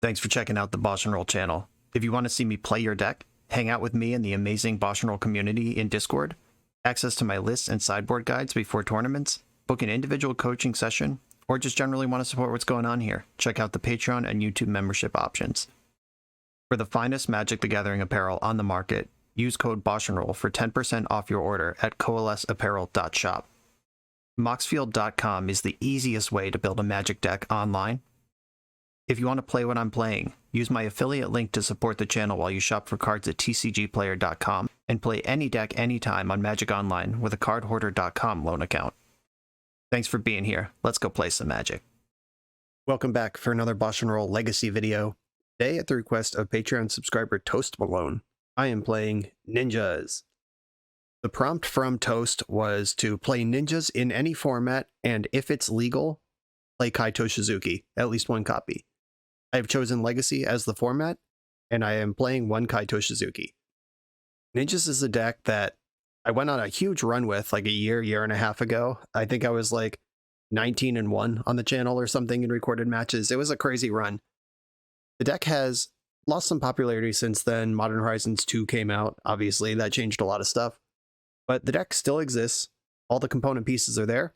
Thanks for checking out the BoshNRoll channel. If you want to see me play your deck, hang out with me in the amazing BoshNRoll community in Discord, access to my lists and sideboard guides before tournaments, book an individual coaching session, or just generally want to support what's going on here, check out the Patreon and YouTube membership options. For the finest Magic the Gathering apparel on the market, use code BoshNRoll for 10% off your order at coalesceapparel.shop. Moxfield.com is the easiest way to build a Magic deck online. If you want to play what I'm playing, use my affiliate link to support the channel while you shop for cards at tcgplayer.com and play any deck anytime on Magic Online with a cardhoarder.com loan account. Thanks for being here. Let's go play some Magic. Welcome back for another BoshNRoll Legacy video. Today, at the request of Patreon subscriber Toast Malone, I am playing Ninjas. The prompt from Toast was to play Ninjas in any format, and if it's legal, play Kaito Shizuki, at least one copy. I have chosen Legacy as the format, and I am playing one Kaito Shizuki. Ninjas is a deck that I went on a huge run with like a year and a half ago. I think I was like 19-1 on the channel or something in recorded matches. It was a crazy run. The deck has lost some popularity since then. Modern Horizons 2 came out. Obviously, that changed a lot of stuff. But the deck still exists. All the component pieces are there.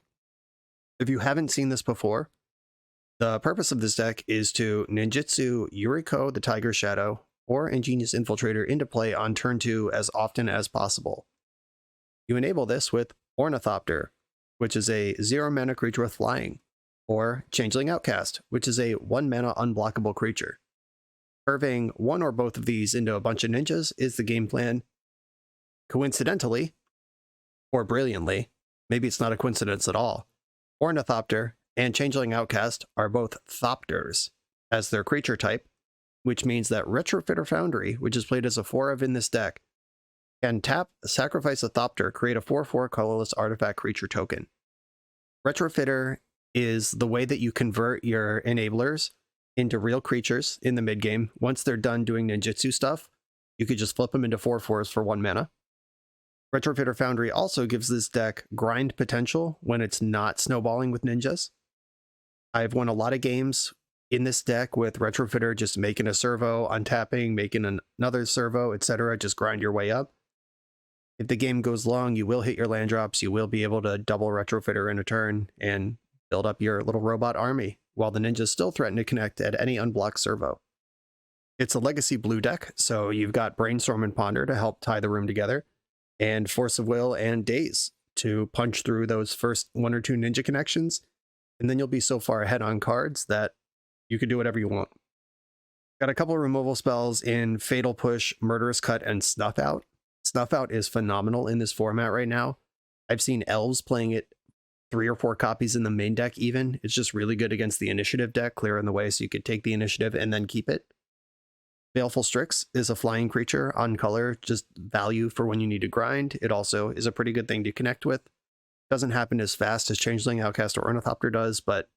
If you haven't seen this before, the purpose of this deck is to ninjutsu Yuriko the Tiger Shadow or Ingenious Infiltrator into play on turn 2 as often as possible. You enable this with Ornithopter, which is a 0-mana creature with flying, or Changeling Outcast, which is a 1-mana unblockable creature. Curving one or both of these into a bunch of ninjas is the game plan. Coincidentally, or brilliantly, maybe it's not a coincidence at all, Ornithopter and Changeling Outcast are both Thopters as their creature type, which means that Retrofitter Foundry, which is played as a 4-of in this deck, can tap, sacrifice a Thopter, create a 4/4 colorless artifact creature token. Retrofitter is the way that you convert your enablers into real creatures in the mid-game. Once they're done doing ninjutsu stuff, you could just flip them into 4/4s for 1 mana. Retrofitter Foundry also gives this deck grind potential when it's not snowballing with ninjas. I've won a lot of games in this deck with Retrofitter just making a servo, untapping, making another servo, etc. Just grind your way up. If the game goes long, you will hit your land drops. You will be able to double Retrofitter in a turn and build up your little robot army, while the ninjas still threaten to connect at any unblocked servo. It's a Legacy blue deck, so you've got Brainstorm and Ponder to help tie the room together, and Force of Will and Daze to punch through those first 1 or 2 ninja connections, and then you'll be so far ahead on cards that you can do whatever you want. Got a couple removal spells in Fatal Push, Murderous Cut, and Snuff Out. Snuff Out is phenomenal in this format right now. I've seen Elves playing it 3 or 4 copies in the main deck even. It's just really good against the initiative deck, clearing the way so you could take the initiative and then keep it. Baleful Strix is a flying creature on color, just value for when you need to grind. It also is a pretty good thing to connect with. Doesn't happen as fast as Changeling Outcast or Ornithopter does, but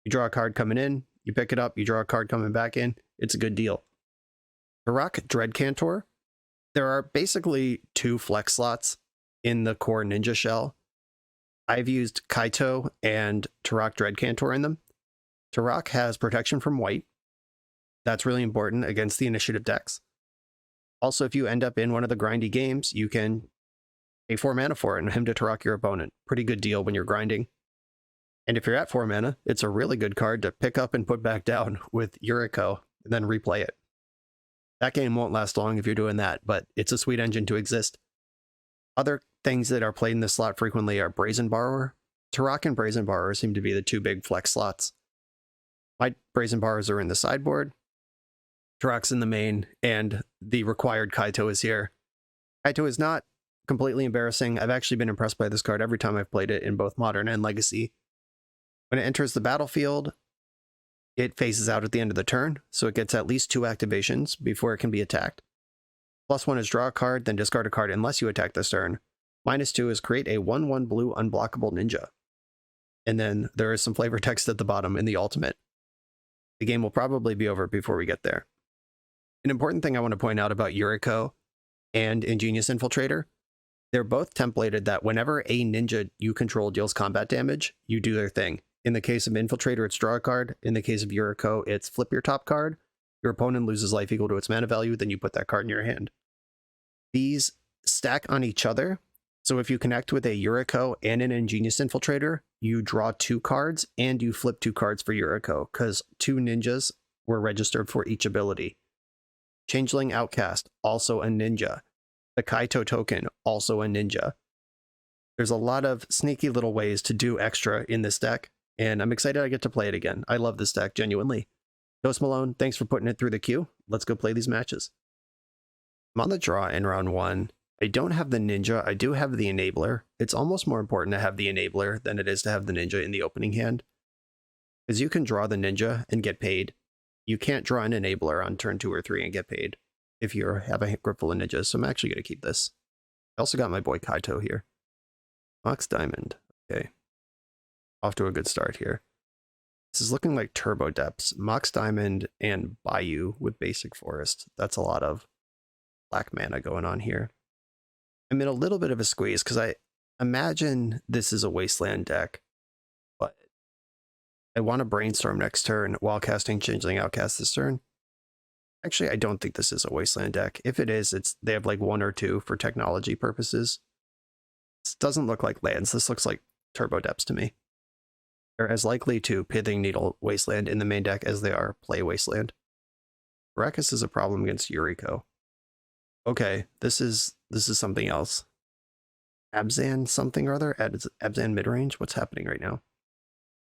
you draw a card coming in, you pick it up, you draw a card coming back in. It's a good deal. Turok Dreadcantor. There are basically 2 flex slots in the core ninja shell. I've used Kaito and Turok Dreadcantor in them. Turok has protection from white. That's really important against the initiative decks. Also, if you end up in one of the grindy games, you can pay 4 mana for it and him to Turok your opponent. Pretty good deal when you're grinding. And if you're at 4 mana, it's a really good card to pick up and put back down with Yuriko and then replay it. That game won't last long if you're doing that, but it's a sweet engine to exist. Other things that are played in this slot frequently are Brazen Borrower. Turok and Brazen Borrower seem to be the 2 big flex slots. My Brazen Borrowers are in the sideboard. Turok's in the main, and the required Kaito is here. Kaito is not completely embarrassing. I've actually been impressed by this card every time I've played it in both Modern and Legacy. When it enters the battlefield, it phases out at the end of the turn, so it gets at least 2 activations before it can be attacked. +1 is draw a card, then discard a card unless you attack this turn. -2 is create a 1/1 blue unblockable ninja. And then there is some flavor text at the bottom in the ultimate. The game will probably be over before we get there. An important thing I want to point out about Yuriko and Ingenious Infiltrator, they're both templated that whenever a ninja you control deals combat damage, you do their thing. In the case of Infiltrator, it's draw a card. In the case of Yuriko, it's flip your top card. Your opponent loses life equal to its mana value, then you put that card in your hand. These stack on each other. So if you connect with a Yuriko and an Ingenious Infiltrator, you draw 2 cards and you flip 2 cards for Yuriko because 2 ninjas were registered for each ability. Changeling Outcast, also a ninja. The Kaito token, also a ninja. There's a lot of sneaky little ways to do extra in this deck, and I'm excited I get to play it again. I love this deck, genuinely. Toast Malone, thanks for putting it through the queue. Let's go play these matches. I'm on the draw in round 1. I don't have the ninja, I do have the enabler. It's almost more important to have the enabler than it is to have the ninja in the opening hand. Because you can draw the ninja and get paid. You can't draw an enabler on turn 2 or 3 and get paid if you have a grip full of ninjas, so I'm actually going to keep this. I also got my boy Kaito here. Mox Diamond, okay. Off to a good start here. This is looking like Turbo Depths, Mox Diamond, and Bayou with Basic Forest. That's a lot of black mana going on here. I'm in a little bit of a squeeze because I imagine this is a Wasteland deck, but I want to Brainstorm next turn while casting Changeling Outcast this turn. Actually, I don't think this is a Wasteland deck. If it is, they have like 1 or 2 for technology purposes. This doesn't look like lands. This looks like Turbo Depths to me. They're as likely to Pithing Needle Wasteland in the main deck as they are play Wasteland. Arrakis is a problem against Yuriko. Okay, this is something else. Abzan something or other? Abzan midrange? What's happening right now?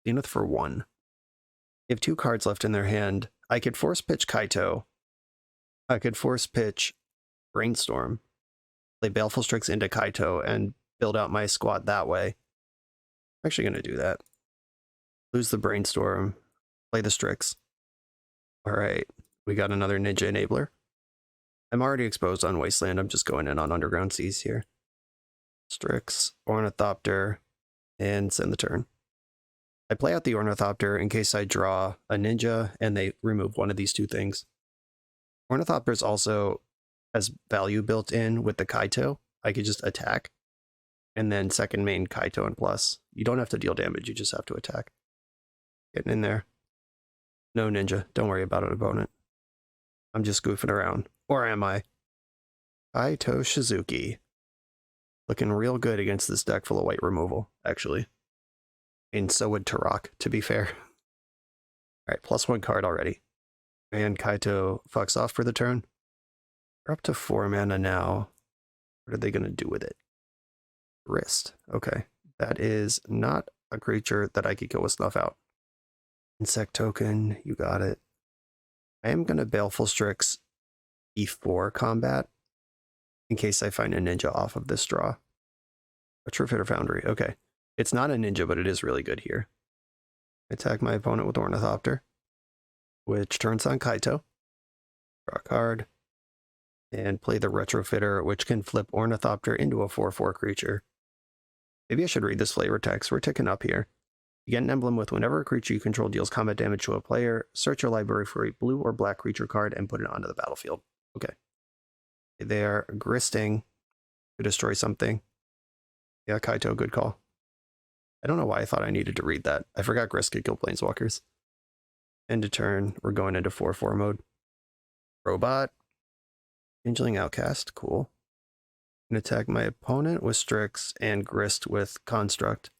Zenith for 1. They have 2 cards left in their hand. I could force pitch Kaito. I could force pitch Brainstorm. Play Baleful Strix into Kaito and build out my squad that way. I'm actually going to do that. Lose the Brainstorm. Play the Strix. Alright, we got another Ninja Enabler. I'm already exposed on Wasteland. I'm just going in on Underground Seas here. Strix, Ornithopter, and send the turn. I play out the Ornithopter in case I draw a ninja and they remove one of these 2 things. Ornithopter also has value built in with the Kaito. I could just attack and then second main Kaito and plus. You don't have to deal damage, you just have to attack. Getting in there. No ninja, don't worry about it, opponent. I'm just goofing around. Or am I? Kaito Shizuki. Looking real good against this deck full of white removal, actually. And so would Turok, to be fair. Alright, +1 card already. And Kaito fucks off for the turn. We're up to 4 mana now. What are they going to do with it? Wrist. Okay. That is not a creature that I could go with Snuff out. Insect token, you got it. I am going to Baleful Strix before combat in case I find a ninja off of this draw. Retrofitter Foundry. Okay. It's not a ninja, but it is really good here. Attack my opponent with Ornithopter, which turns on Kaito. Draw a card. And play the Retrofitter, which can flip Ornithopter into a 4/4 creature. Maybe I should read this flavor text. We're ticking up here. You get an emblem with whenever a creature you control deals combat damage to a player, search your library for a blue or black creature card and put it onto the battlefield. Okay. They are gristing to destroy something. Yeah, Kaito, good call. I don't know why I thought I needed to read that. I forgot Grist could kill Planeswalkers. End of turn, we're going into 4/4 mode. Robot. Changeling Outcast, cool. I'm going to attack my opponent with Strix and Grist with Construct.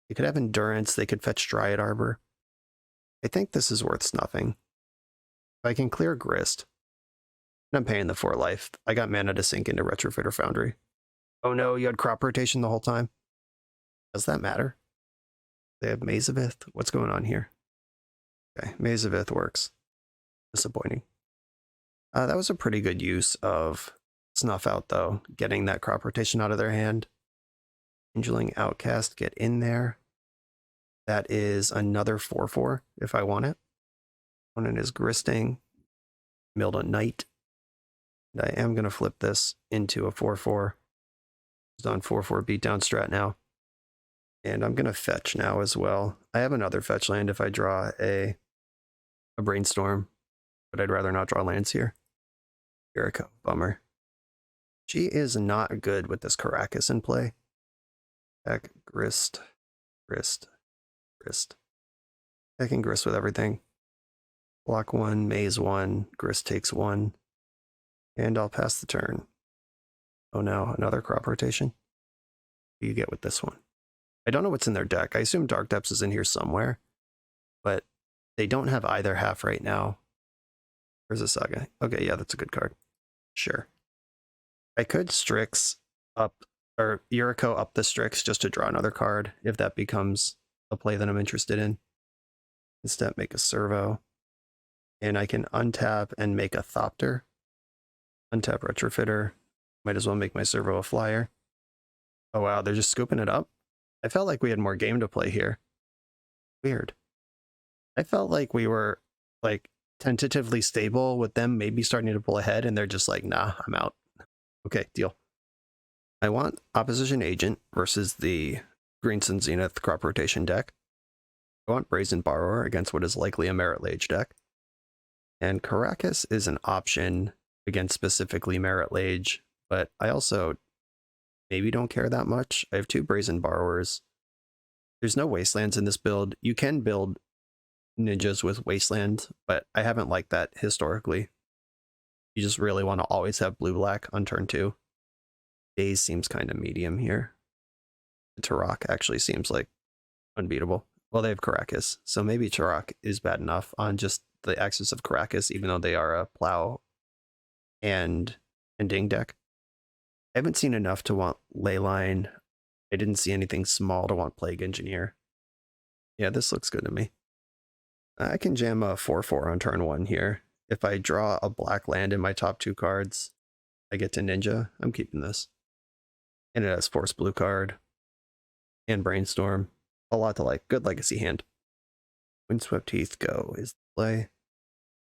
They could have Endurance, they could fetch Dryad Arbor. I think this is worth snuffing. If I can clear Grist, and I'm paying the 4 life, I got mana to sink into Retrofitter Foundry. Oh no, you had crop rotation the whole time? Does that matter? They have Maze of Ith? What's going on here? Okay, Maze of Ith works. Disappointing. That was a pretty good use of Snuff Out, though. Getting that crop rotation out of their hand. Changeling Outcast, get in there. That is another 4/4 if I want it. Opponent is Gristing. Milled a Knight. And I am going to flip this into a 4/4. It's on 4/4 beatdown strat now. And I'm going to fetch now as well. I have another fetch land if I draw a Brainstorm, but I'd rather not draw lands here. Yuriko, bummer. She is not good with this Caracas in play. Attack, Grist, Grist, Grist. I can Grist with everything. Block 1, maze 1, Grist takes 1, and I'll pass the turn. Oh no, another crop rotation? What do you get with this one? I don't know what's in their deck. I assume Dark Depths is in here somewhere, but they don't have either half right now. Where's the Saga? Okay, yeah, that's a good card. Sure. I could Strix up, or Yuriko up the Strix just to draw another card, if that becomes a play that I'm interested in. Instead, make a Servo. And I can untap and make a Thopter. Untap Retrofitter. Might as well make my Servo a flyer. Oh wow, they're just scooping it up? I felt like we had more game to play here. Weird. I felt like we were, like, tentatively stable with them maybe starting to pull ahead, and they're just like, nah, I'm out. Okay, deal. I want Opposition Agent versus the Green Sun Zenith crop rotation deck. I want Brazen Borrower against what is likely a Merit Lage deck. And Caracas is an option against specifically Merit Lage, but I also maybe don't care that much. I have 2 Brazen Borrowers. There's no Wastelands in this build. You can build ninjas with Wasteland, but I haven't liked that historically. You just really want to always have blue-black on turn 2. Daze seems kind of medium here. Turok actually seems like unbeatable. Well, they have Caracas, so maybe Turok is bad enough on just the axis of Caracas, even though they are a plow and ding deck. I haven't seen enough to want Leyline. I didn't see anything small to want Plague Engineer. Yeah, this looks good to me. I can jam a 4/4 on turn 1 here. If I draw a black land in my top 2 cards, I get to Ninja. I'm keeping this. And it has Force Blue card and Brainstorm. A lot to like. Good legacy hand. Windswept Heath Go is the play.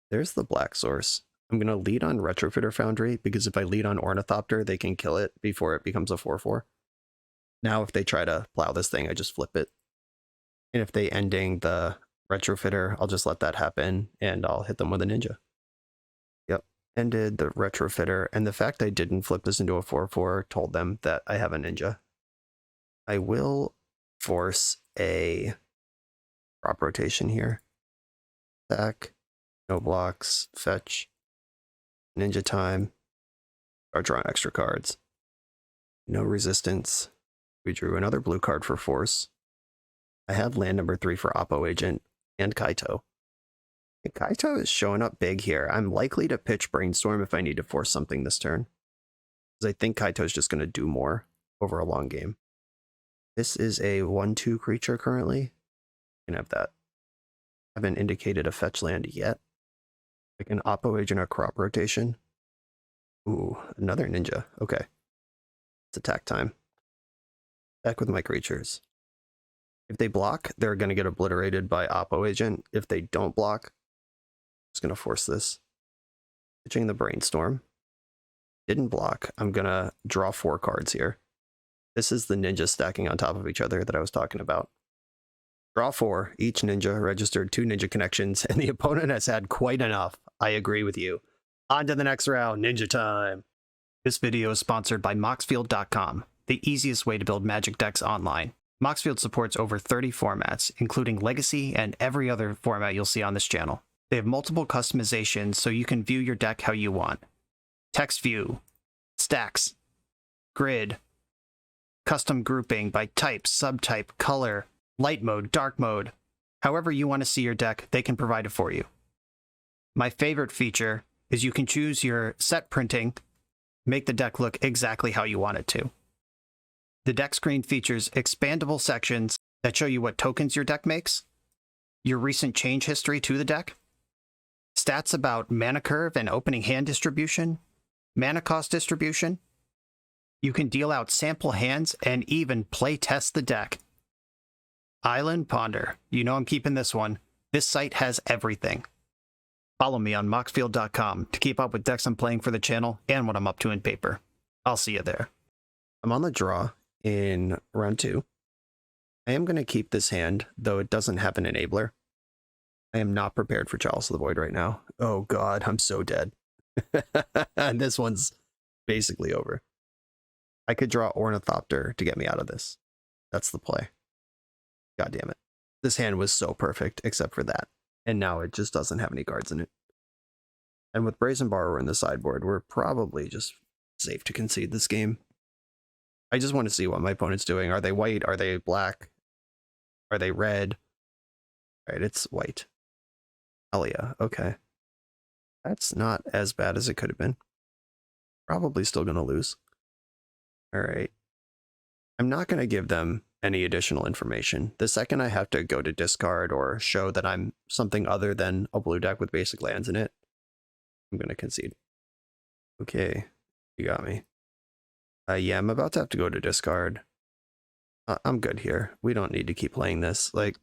There's the black source. I'm going to lead on Retrofitter Foundry, because if I lead on Ornithopter, they can kill it before it becomes a 4/4. Now if they try to plow this thing, I just flip it. And if they ending the Retrofitter, I'll just let that happen, and I'll hit them with a Ninja. Yep, ended the Retrofitter, and the fact I didn't flip this into a 4/4 told them that I have a Ninja. I will force a crop rotation here. Attack, no blocks, fetch, Ninja time, start drawing extra cards. No resistance. We drew another blue card for force. I have land number 3 for Oppo Agent and Kaito. And Kaito is showing up big here. I'm likely to pitch Brainstorm if I need to force something this turn, because I think Kaito is just going to do more over a long game. This is a 1/2 creature currently. You can have that. I haven't indicated a fetch land yet. Like an Oppo Agent or crop rotation. Ooh, another Ninja. Okay. It's attack time. Back with my creatures. If they block, they're going to get obliterated by Oppo Agent. If they don't block, I'm just going to force this. Pitching the Brainstorm. Didn't block. I'm going to draw 4 cards here. This is the ninja stacking on top of each other that I was talking about. Draw 4. Each ninja registered 2 ninja connections, and the opponent has had quite enough. I agree with you. On to the next round. Ninja time. This video is sponsored by Moxfield.com, the easiest way to build Magic decks online. Moxfield supports over 30 formats, including Legacy and every other format you'll see on this channel. They have multiple customizations so you can view your deck how you want. Text view, stacks, grid, custom grouping by type, subtype, color, light mode, dark mode. However you want to see your deck, they can provide it for you. My favorite feature is you can choose your set printing, make the deck look exactly how you want it to. The deck screen features expandable sections that show you what tokens your deck makes, your recent change history to the deck, stats about mana curve and opening hand distribution, mana cost distribution. You can deal out sample hands and even play test the deck. Island Ponder. You know I'm keeping this one. This site has everything. Follow me on Moxfield.com to keep up with decks I'm playing for the channel and what I'm up to in paper. I'll see you there. I'm on the draw in round 2. I am going to keep this hand, though it doesn't have an enabler. I am not prepared for Chalice of the Void right now. Oh god, I'm so dead. And this one's basically over. I could draw Ornithopter to get me out of this. That's the play. God damn it. This hand was so perfect, except for that. And now it just doesn't have any cards in it. And with Brazen Borrower in the sideboard, we're probably just safe to concede this game. I just want to see what my opponent's doing. Are they white? Are they black? Are they red? All right, it's white. Alia, okay. That's not as bad as it could have been. Probably still going to lose. All right. I'm not going to give them any additional information. The second I have to go to discard or show that I'm something other than a blue deck with basic lands in it, I'm going to concede. Okay, you got me. Yeah, I'm about to have to go to discard. I'm good here. We don't need to keep playing this. Like,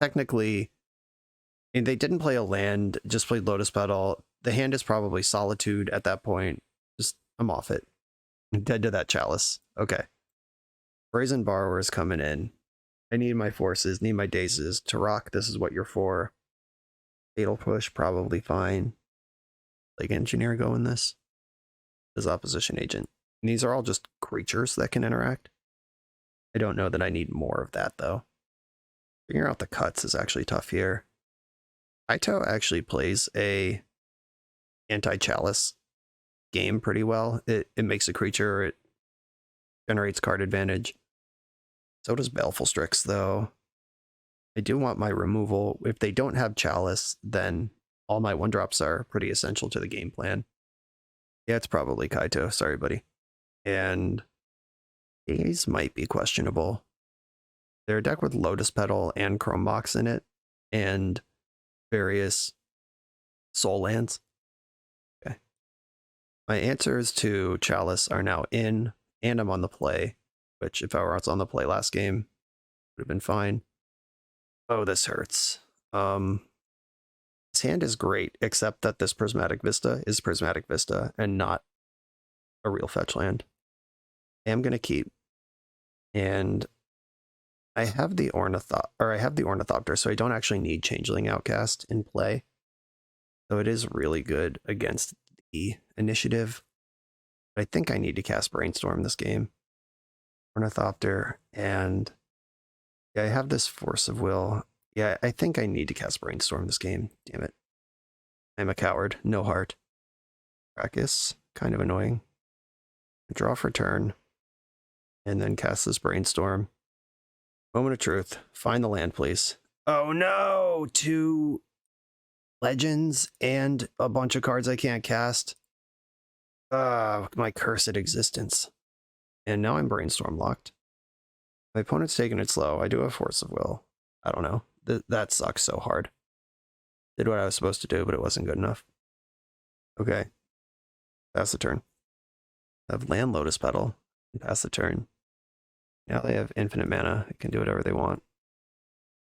technically, and they didn't play a land, just played Lotus Petal. The hand is probably Solitude at that point. Just, I'm off it. I'm dead to that Chalice. Okay. Brazen Borrower is coming in. I need my forces, need my dazes. To rock, this is what you're for. Fatal Push, probably fine. Like Engineer go in this. As opposition agent. And these are all just creatures that can interact. I don't know that I need more of that, though. Figuring out the cuts is actually tough here. Kaito actually plays a anti-Chalice game pretty well. It makes a creature, it generates card advantage. So does Baleful Strix, though. I do want my removal. If they don't have Chalice, then all my 1-drops are pretty essential to the game plan. Yeah, it's probably Kaito. Sorry, buddy. And these might be questionable. They're a deck with Lotus Petal and Chrome Mox in it, and various soul lands. Okay. My answers to Chalice are now in, and I'm on the play, which if I were on the play last game, would have been fine. Oh, this hurts. This hand is great, except that this Prismatic Vista is Prismatic Vista and not a real fetch land. I am going to keep. And I have the Ornithopter, so I don't actually need Changeling Outcast in play. So it is really good against the initiative. But I think I need to cast Brainstorm this game. Ornithopter, and yeah, I have this Force of Will. Yeah, I think I need to cast Brainstorm this game. Damn it. I'm a coward. No heart. Practice. Kind of annoying. Draw for turn. And then cast this Brainstorm. Moment of truth. Find the land, please. Oh no! 2 legends and a bunch of cards I can't cast. My cursed existence. And now I'm Brainstorm locked. My opponent's taking it slow. I do have Force of Will. I don't know. That sucks so hard. Did what I was supposed to do, but it wasn't good enough. Okay. Pass the turn. I have land Lotus Petal. Pass the turn. Now they have infinite mana. They can do whatever they want.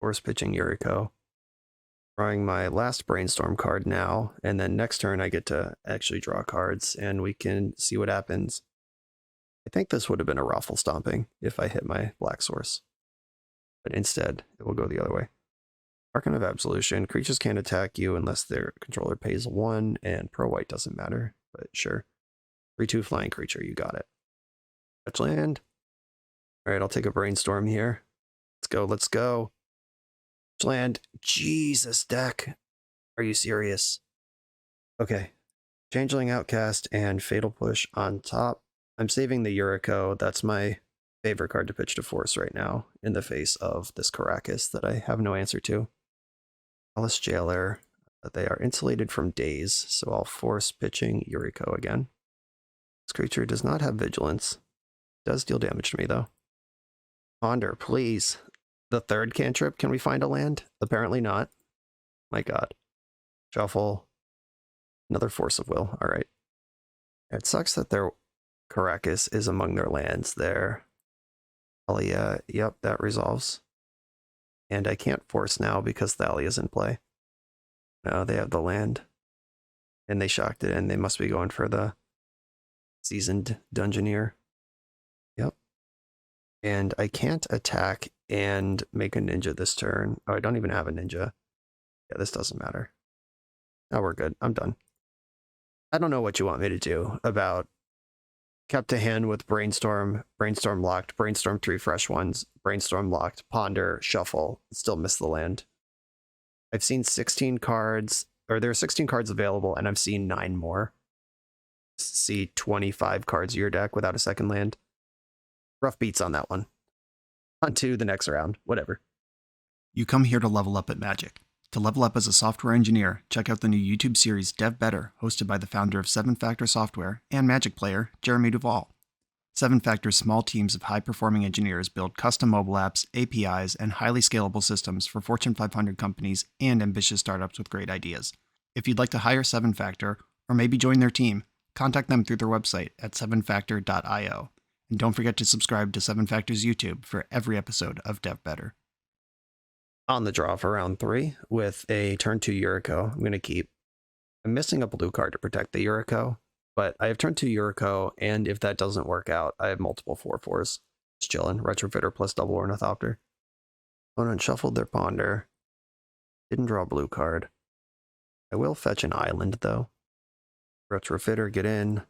Force pitching Yuriko. Drawing my last Brainstorm card now, and then next turn I get to actually draw cards, and we can see what happens. I think this would have been a Raffle Stomping if I hit my black source. But instead, it will go the other way. Archon of Absolution. Creatures can't attack you unless their controller pays 1, and pro-white doesn't matter, but sure. 3/2 flying creature, you got it. Fetch land. Alright, I'll take a Brainstorm here. Let's go, let's go. Fetch land. Jesus, deck. Are you serious? Okay. Changeling Outcast and Fatal Push on top. I'm saving the Yuriko. That's my favorite card to pitch to Force right now in the face of this Caracas that I have no answer to. Alice Jailer. They are insulated from daze, so I'll force pitching Yuriko again. This creature does not have vigilance. It does deal damage to me, though. Ponder, please. The third cantrip, can we find a land? Apparently not. My god. Shuffle. Another Force of Will. Alright. It sucks that their Caracas is among their lands there. Thalia, yep, that resolves. And I can't force now because Thalia's in play. No, they have the land. And they shocked it, and they must be going for the Seasoned Dungeoneer. Yep. And I can't attack and make a ninja this turn. Oh, I don't even have a ninja. Yeah, this doesn't matter. Now we're good. I'm done. I don't know what you want me to do about kept to hand with Brainstorm, Brainstorm locked, Brainstorm 3 fresh ones, Brainstorm locked, Ponder, Shuffle, still miss the land. I've seen 16 cards, or there are 16 cards available, and I've seen 9 more. See 25 cards of your deck without a second land. Rough beats on that one. On to the next round, whatever. You come here to level up at Magic. To level up as a software engineer, check out the new YouTube series Dev Better, hosted by the founder of 7-Factor Software and Magic player, Jeremy Duvall. 7-Factor's small teams of high-performing engineers build custom mobile apps, APIs, and highly scalable systems for Fortune 500 companies and ambitious startups with great ideas. If you'd like to hire 7-Factor, or maybe join their team, contact them through their website at 7factor.io. And don't forget to subscribe to 7-Factor's YouTube for every episode of Dev Better. On the draw for round 3 with a turn 2 Yuriko. I'm going to keep. I'm missing a blue card to protect the Yuriko, but I have turn 2 Yuriko, and if that doesn't work out, I have multiple 4/4s. Just chilling. Retrofitter plus double Ornithopter. Opponent shuffled their Ponder. Didn't draw a blue card. I will fetch an island, though. Retrofitter, get in,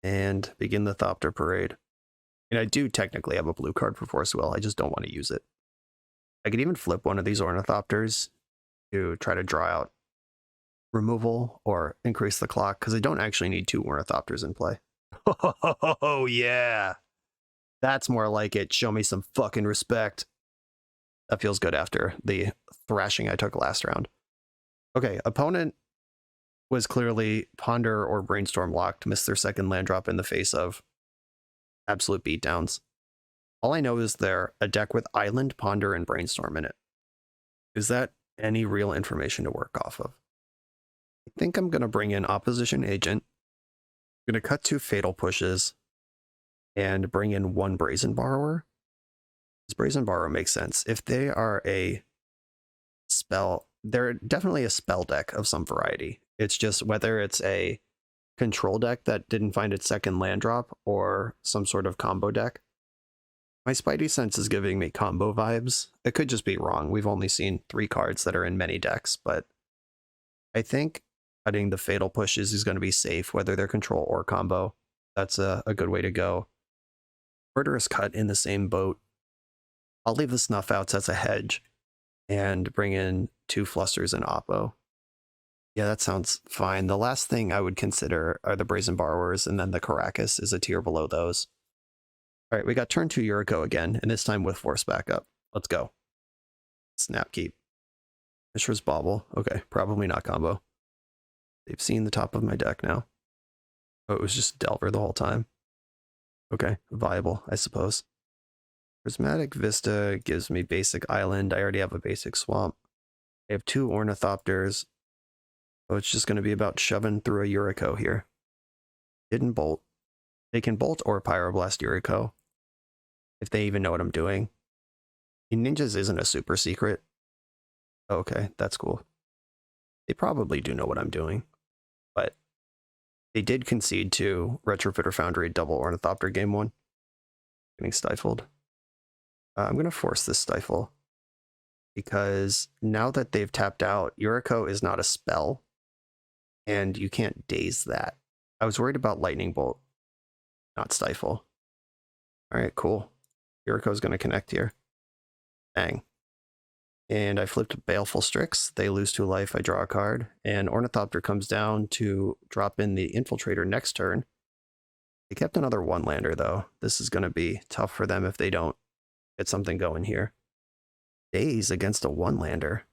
and begin the Thopter parade. And I do technically have a blue card for Force Will, I just don't want to use it. I could even flip one of these Ornithopters to try to draw out removal or increase the clock, because I don't actually need 2 Ornithopters in play. Oh, yeah. That's more like it. Show me some fucking respect. That feels good after the thrashing I took last round. Okay, opponent was clearly Ponder or Brainstorm locked, missed their second land drop in the face of absolute beatdowns. All I know is they're a deck with Island, Ponder, and Brainstorm in it. Is that any real information to work off of? I think I'm going to bring in Opposition Agent. I'm going to cut 2 Fatal Pushes and bring in 1 Brazen Borrower. This Brazen Borrower makes sense. If they are a spell, they're definitely a spell deck of some variety. It's just whether it's a control deck that didn't find its second land drop or some sort of combo deck. My Spidey sense is giving me combo vibes. It could just be wrong. We've only seen 3 cards that are in many decks, but I think cutting the Fatal Pushes is going to be safe, whether they're control or combo. That's a good way to go. Murderous Cut in the same boat. I'll leave the Snuff Outs as a hedge and bring in 2 Flusters and Oppo. Yeah, that sounds fine. The last thing I would consider are the Brazen Borrowers, and then the Caracas is a tier below those. All right, we got turn 2 Yuriko again, and this time with Force backup. Let's go. Snap Keep. Mishra's Bauble. Okay, probably not combo. They've seen the top of my deck now. Oh, it was just Delver the whole time. Okay, viable, I suppose. Prismatic Vista gives me basic Island. I already have a basic Swamp. I have 2 Ornithopters. So it's just going to be about shoving through a Yuriko here. Didn't bolt. They can bolt or Pyroblast Yuriko, if they even know what I'm doing. Ninjas isn't a super secret. Okay, that's cool. They probably do know what I'm doing, but they did concede to Retrofitter Foundry double Ornithopter game 1. Getting stifled. I'm going to force this stifle, because now that they've tapped out, Yuriko is not a spell, and you can't daze that. I was worried about Lightning Bolt, not stifle. All right, cool. Yuriko's going to connect here. Bang. And I flipped Baleful Strix. They lose 2 life. I draw a card. And Ornithopter comes down to drop in the Infiltrator next turn. They kept another 1-lander, though. This is going to be tough for them if they don't get something going here. Daze against a 1-lander.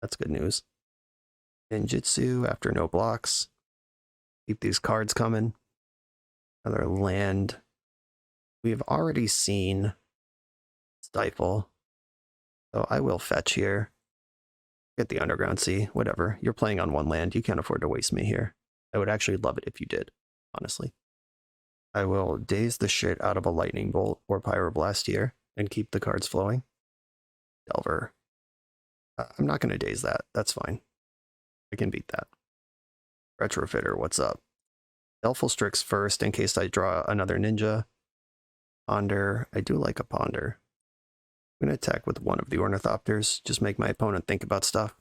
That's good news. Genjutsu after no blocks. Keep these cards coming. Another land. We have already seen Stifle. So I will fetch here. Get the Underground Sea. Whatever. You're playing on 1 land. You can't afford to waste me here. I would actually love it if you did, honestly. I will daze the shit out of a Lightning Bolt or Pyroblast here and keep the cards flowing. Delver. I'm not going to daze that. That's fine. I can beat that. Retrofitter, what's up? Baleful Strix first in case I draw another ninja. Ponder. I do like a Ponder. I'm going to attack with 1 of the Ornithopters. Just make my opponent think about stuff.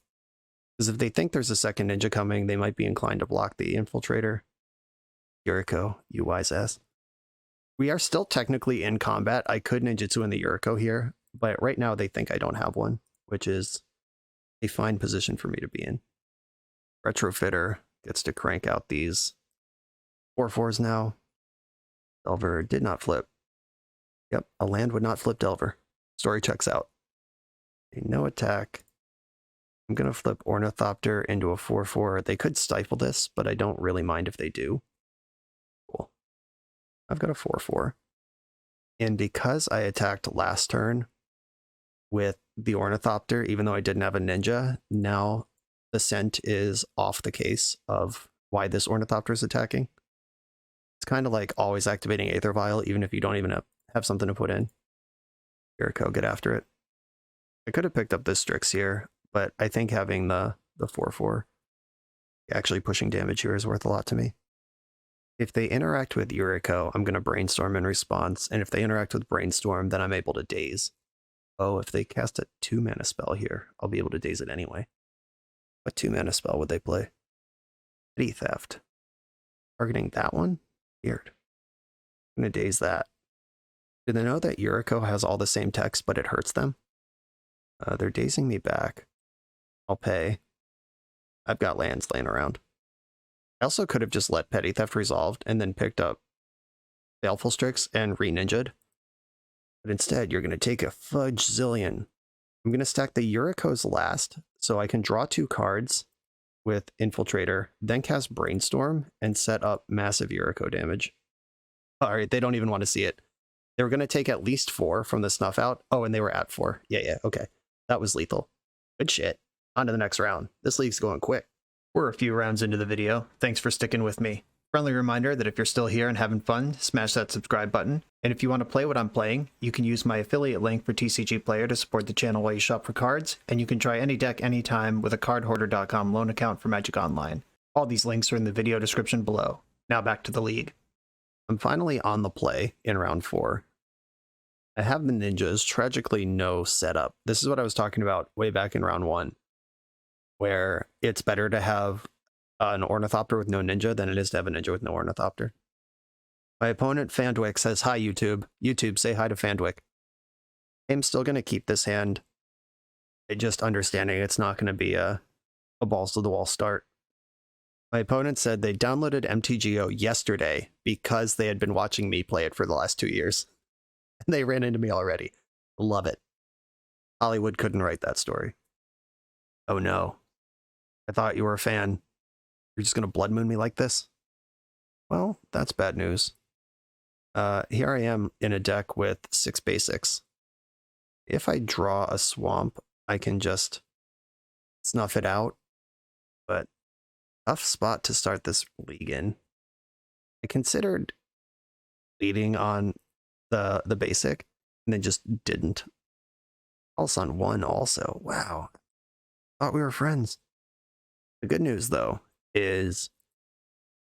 Because if they think there's a second ninja coming, they might be inclined to block the Infiltrator. Yuriko, you wise ass. We are still technically in combat. I could ninjutsu in the Yuriko here, but right now they think I don't have one, which is a fine position for me to be in. Retrofitter gets to crank out these 4/4s now. Delver did not flip. Yep, a land would not flip Delver. Story checks out. No attack. I'm going to flip Ornithopter into a 4/4. They could stifle this, but I don't really mind if they do. Cool. I've got a 4/4. And because I attacked last turn with the Ornithopter, even though I didn't have a Ninja, now the scent is off the case of why this Ornithopter is attacking. It's kind of like always activating Aether Vial, even if you don't even have something to put in. Yuriko, get after it. I could have picked up this Strix here, but I think having the 4/4 actually pushing damage here is worth a lot to me. If they interact with Yuriko, I'm going to Brainstorm in response, and if they interact with Brainstorm, then I'm able to Daze. Oh, if they cast a 2-mana spell here, I'll be able to Daze it anyway. What 2-mana spell would they play? Petty Theft. Targeting that one? Weird. I'm going to Daze that. Do they know that Yuriko has all the same text, but it hurts them? They're dazing me back. I'll pay. I've got lands laying around. I also could have just let Petty Theft resolved and then picked up Baleful Strix and re-ninja'd. But instead, you're going to take a fudge zillion. I'm going to stack the Yuriko's last, so I can draw 2 cards with Infiltrator, then cast Brainstorm, and set up massive Yuriko damage. Alright, they don't even want to see it. They were going to take at least 4 from the Snuff Out. Oh, and they were at 4. Yeah, okay. That was lethal. Good shit. On to the next round. This league's going quick. We're a few rounds into the video. Thanks for sticking with me. Friendly reminder that if you're still here and having fun, smash that subscribe button. And if you want to play what I'm playing, you can use my affiliate link for TCG Player to support the channel while you shop for cards, and you can try any deck anytime with a cardhoarder.com loan account for Magic Online. All these links are in the video description below. Now back to the league. I'm finally on the play in round 4. I have the ninjas, tragically no setup. This is what I was talking about way back in round 1, where it's better to have an Ornithopter with no ninja than it is to have a ninja with no Ornithopter. My opponent, Fandwick, says, "Hi, YouTube. YouTube, say hi to Fandwick." I'm still going to keep this hand. Just understanding it's not going to be a balls-to-the-wall start. My opponent said they downloaded MTGO yesterday because they had been watching me play it for the last 2 years. And they ran into me already. Love it. Hollywood couldn't write that story. Oh no. I thought you were a fan. You're just going to Blood Moon me like this? Well, that's bad news. Here I am in a deck with 6 basics. If I draw a swamp, I can just snuff it out. But tough spot to start this league in. I considered leading on the basic, and then just didn't. Also on 1 also. Wow. Thought we were friends. The good news, though, is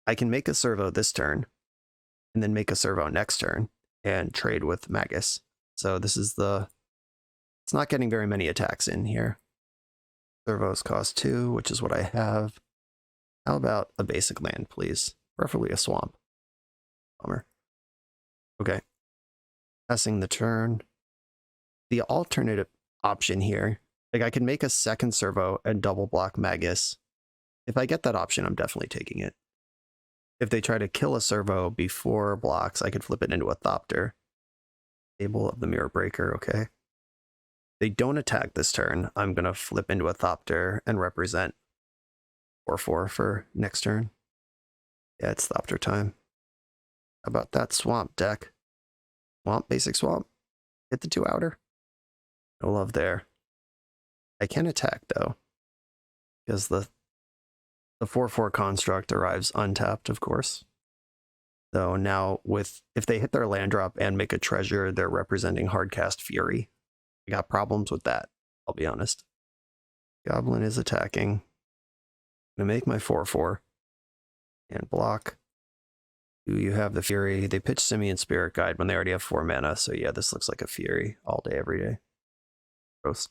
I can make a servo this turn, and then make a servo next turn, and trade with Magus. So this is it's not getting very many attacks in here. Servos cost 2, which is what I have. How about a basic land, please? Preferably a swamp. Bummer. Okay. Passing the turn. The alternative option here, like I can make a second servo and double block Magus. If I get that option, I'm definitely taking it. If they try to kill a servo before blocks, I could flip it into a Thopter. Table of the Mirror Breaker, okay. If they don't attack this turn, I'm going to flip into a Thopter and represent 4/4 for next turn. Yeah, it's Thopter time. How about that swamp deck? Swamp, basic swamp. Hit the 2 outer. No love there. I can attack though, because the 4/4 construct arrives untapped, of course. So now if they hit their land drop and make a treasure, they're representing Hardcast Fury. I got problems with that, I'll be honest. Goblin is attacking. I'm gonna make my 4/4 and block. Do you have the Fury? They pitch Simian Spirit Guide when they already have 4 mana, so yeah, this looks like a Fury all day, every day. Gross.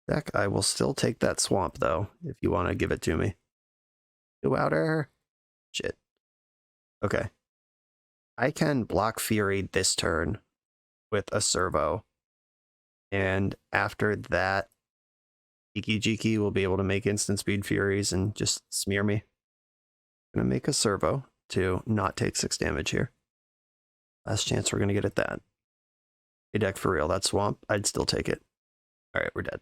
Deck, I will still take that swamp, though, if you want to give it to me. 2 outer. Shit. Okay. I can block Fury this turn with a servo, and after that, Jiki Jiki will be able to make instant speed Furies and just smear me. I'm going to make a servo to not take 6 damage here. Last chance we're going to get at that. A deck for real, that swamp, I'd still take it. All right, we're dead.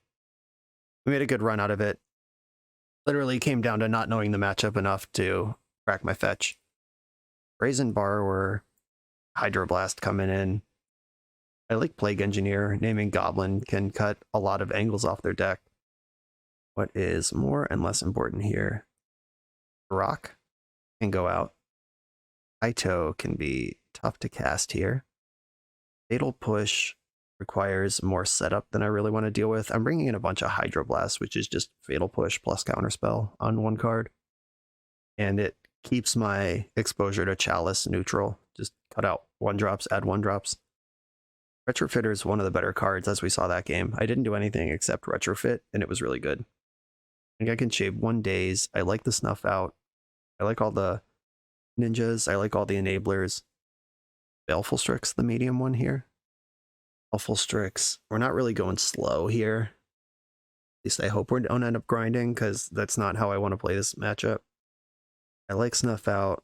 We made a good run out of it. Literally came down to not knowing the matchup enough to crack my fetch. Brazen Borrower, Hydroblast coming in. I like Plague Engineer. Naming Goblin can cut a lot of angles off their deck. What is more and less important here? Rock can go out. Kaito can be tough to cast here. Fatal Push requires more setup than I really want to deal with. I'm bringing in a bunch of Hydroblast, which is just Fatal Push plus Counterspell on one card. And it keeps my exposure to Chalice neutral. Just cut out 1-drops, add 1-drops. Retrofitter is one of the better cards as we saw that game. I didn't do anything except retrofit, and it was really good. I think I can shave 1 days. I like the Snuff Out. I like all the ninjas. I like all the enablers. Baleful Strix, the medium one here. Baleful Strix. We're not really going slow here. At least I hope we don't end up grinding, because that's not how I want to play this matchup. I like Snuff Out,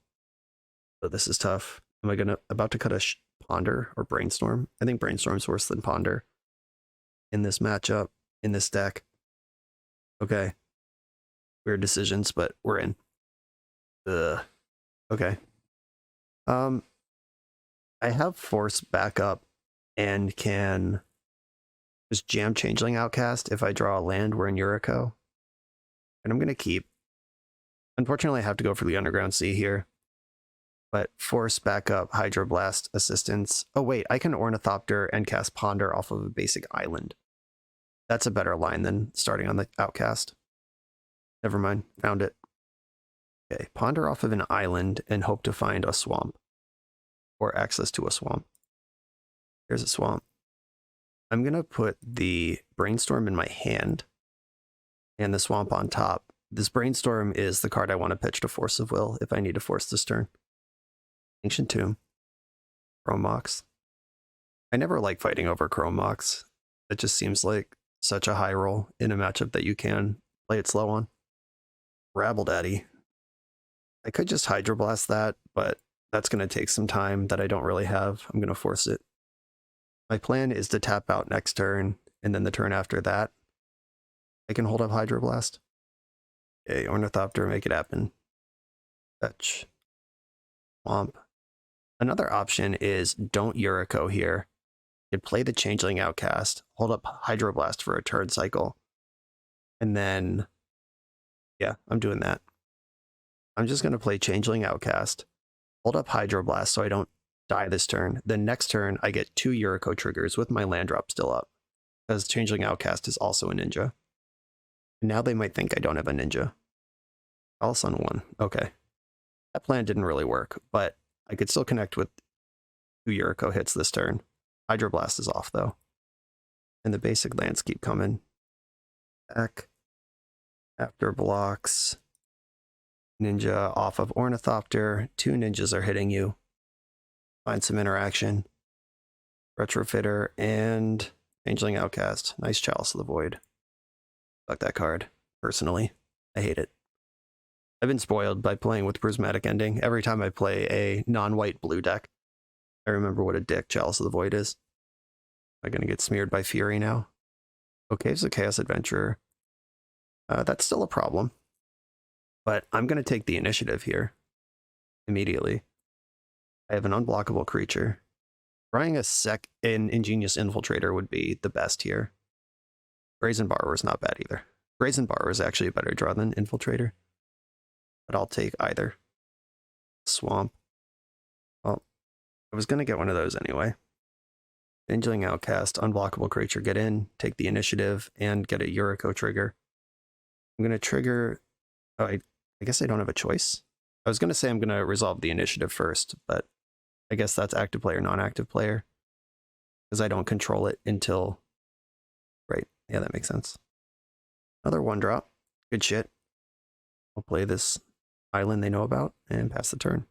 but this is tough. Am I about to cut a Ponder or Brainstorm? I think Brainstorm's worse than Ponder in this matchup, in this deck. Okay. Weird decisions, but we're in. Ugh. Okay. I have Force backup and can just jam Changeling Outcast if I draw a land. We're in Yuriko. And I'm going to keep. Unfortunately, I have to go for the Underground Sea here. But Force backup, Hydroblast, Assistance. Oh wait, I can Ornithopter and cast Ponder off of a basic island. That's a better line than starting on the Outcast. Never mind, found it. Okay, Ponder off of an island and hope to find a swamp. Or access to a swamp. Here's a swamp. I'm going to put the Brainstorm in my hand and the swamp on top. This Brainstorm is the card I want to pitch to Force of Will if I need to force this turn. Ancient Tomb. Chrome Mox. I never like fighting over Chrome Mox. It just seems like such a high roll in a matchup that you can play it slow on. Rabble Daddy. I could just Hydroblast that, but that's going to take some time that I don't really have. I'm going to force it. My plan is to tap out next turn, and then the turn after that, I can hold up Hydroblast. Okay, Ornithopter, make it happen. Fetch. Swamp. Another option is don't Yuriko here. You could play the Changeling Outcast, hold up Hydroblast for a turn cycle, and then, yeah, I'm doing that. I'm just going to play Changeling Outcast, hold up Hydroblast so I don't die this turn. Then next turn, I get 2 Yuriko triggers with my land drop still up, because Changeling Outcast is also a ninja. And now they might think I don't have a ninja. Alice on 1. Okay. That plan didn't really work, but I could still connect with 2 Yuriko hits this turn. Hydroblast is off, though. And the basic lands keep coming. Back. After blocks. Ninja off of Ornithopter. 2 ninjas are hitting you. Find some interaction. Retrofitter and Changeling Outcast. Nice Chalice of the Void. Fuck that card, personally. I hate it. I've been spoiled by playing with Prismatic Ending. Every time I play a non-white blue deck, I remember what a dick Chalice of the Void is. Am I going to get smeared by Fury now? Okay, so Chaos Adventurer. That's still a problem. But I'm going to take the initiative here. Immediately. I have an unblockable creature. Trying an Ingenious Infiltrator would be the best here. Brazen Borrower is not bad either. Brazen Borrower is actually a better draw than Infiltrator. But I'll take either. Swamp. Well, I was going to get one of those anyway. Changeling Outcast, unblockable creature, get in, take the initiative, and get a Yuriko trigger. I'm going to trigger... Oh, I guess I don't have a choice. I was going to say I'm going to resolve the initiative first, but I guess that's active player, non-active player. Because I don't control it until... Right, yeah, that makes sense. Another 1-drop. Good shit. I'll play this island they know about and pass the turn.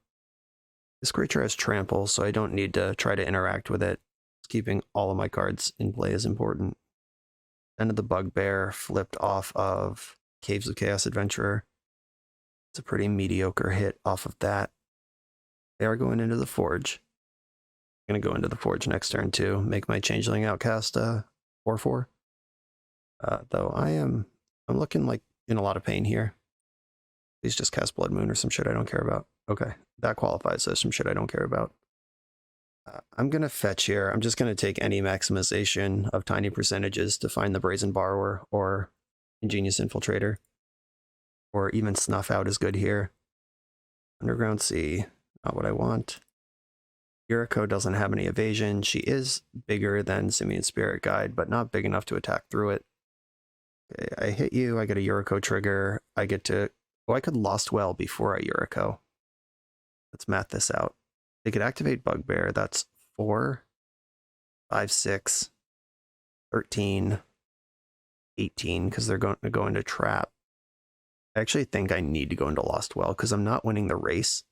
This creature has trample, so I don't need to try to interact with it. Keeping all of my cards in play is important. End of the Bugbear flipped off of Caves of Chaos Adventurer. It's a pretty mediocre hit off of that. They are going into the Forge. I'm going to go into the Forge next turn too. Make my Changeling Outcast 4/4. Though I'm looking like in a lot of pain here. Please just cast Blood Moon or some shit I don't care about. Okay, that qualifies as some shit I don't care about. I'm going to fetch here. I'm just going to take any maximization of tiny percentages to find the Brazen Borrower or Ingenious Infiltrator. Or even Snuff Out is good here. Underground Sea, not what I want. Yuriko doesn't have any evasion. She is bigger than Simian Spirit Guide, but not big enough to attack through it. Okay, I hit you. I get a Yuriko trigger. I get to... Oh, I could Lost Well before I Yuriko. Let's math this out. They could activate Bugbear. That's 4, 5, 6, 13, 18, because they're going to go into Trap. I actually think I need to go into Lost Well, because I'm not winning the race.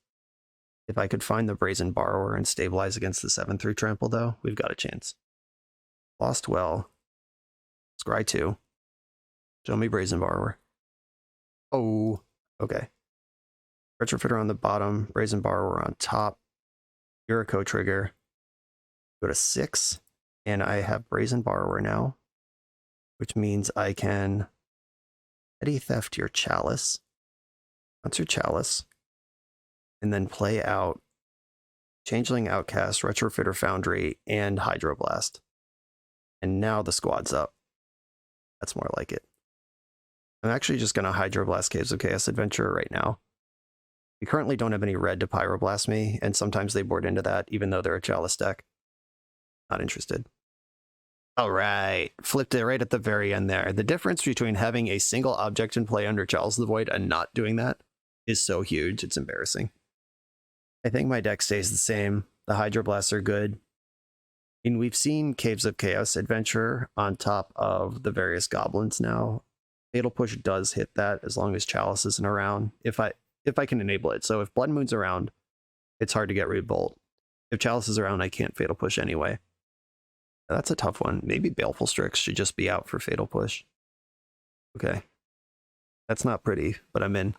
If I could find the Brazen Borrower and stabilize against the 7/3 trample, though, we've got a chance. Lost Well. Scry 2. Show me Brazen Borrower. Oh, okay. Retrofitter on the bottom, Brazen Borrower on top. Yuriko trigger. Go to 6, and I have Brazen Borrower now, which means I can Petty Theft your Chalice. That's your Chalice. And then play out Changeling Outcast, Retrofitter Foundry, and Hydroblast. And now the squad's up. That's more like it. I'm actually just going to Hydroblast Caves of Chaos Adventurer right now. We currently don't have any red to Pyroblast me, and sometimes they board into that, even though they're a Chalice deck. Not interested. All right, flipped it right at the very end there. The difference between having a single object in play under Chalice of the Void and not doing that is so huge, it's embarrassing. I think my deck stays the same. The Hydroblasts are good. And we've seen Caves of Chaos Adventurer on top of the various goblins now. Fatal Push does hit that as long as Chalice isn't around, if I can enable it. So if Blood Moon's around, it's hard to get Revolt. If Chalice is around, I can't Fatal Push anyway. That's a tough one. Maybe Baleful Strix should just be out for Fatal Push. Okay. That's not pretty, but I'm in.